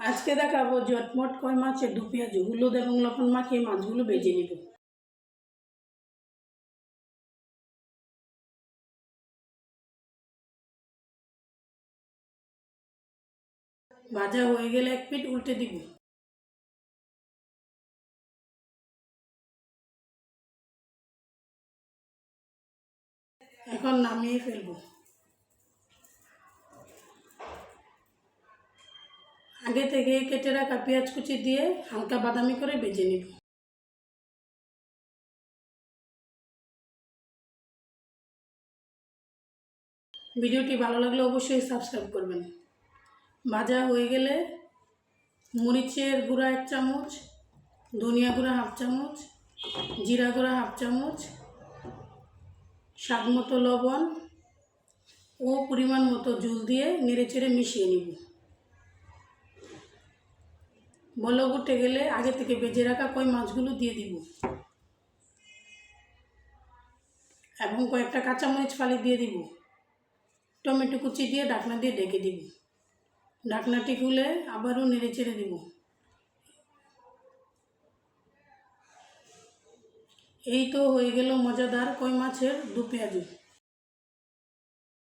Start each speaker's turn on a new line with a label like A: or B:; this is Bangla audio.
A: আজকে দেখাবো জটমট কই মাছের দু পেঁয়াজ হলুদ এবং লবণ মাখিয়ে মাছগুলো ভেজে নিব। ভাজা হয়ে গেলে এক পিঠ উল্টে দিব। এখন নামিয়ে ফেলবো। আগে থেকে কেটে রাখা পেঁয়াজ কুচি দিয়ে হালকা বাদামি করে ভেজে নিব। ভিডিওটি ভালো লাগলে অবশ্যই সাবস্ক্রাইব করবেন। ভাজা হয়ে গেলে মরিচের গুঁড়া 1 চামচ, ধনিয়া গুঁড়া 1/2 চামচ, জিরা গুঁড়া 1/2 চামচ, স্বাদ মতো লবণ ও পরিমাণ মতো জল দিয়ে নেড়েচেড়ে মিশিয়ে নিব। বলক উঠে গেলে আগে থেকে ভেজে রাখা কই মাছগুলো দিয়ে দিব এবং কয়েকটা কাঁচামরিচ ফালি দিয়ে দিব। টমেটো কুচি দিয়ে ঢাকনা দিয়ে ঢেকে দিব। ঢাকনাটি খুলে আবারও নেড়েচেড়ে দিব। এই তো হয়ে গেল মজাদার কই মাছের দু পেঁয়াজু।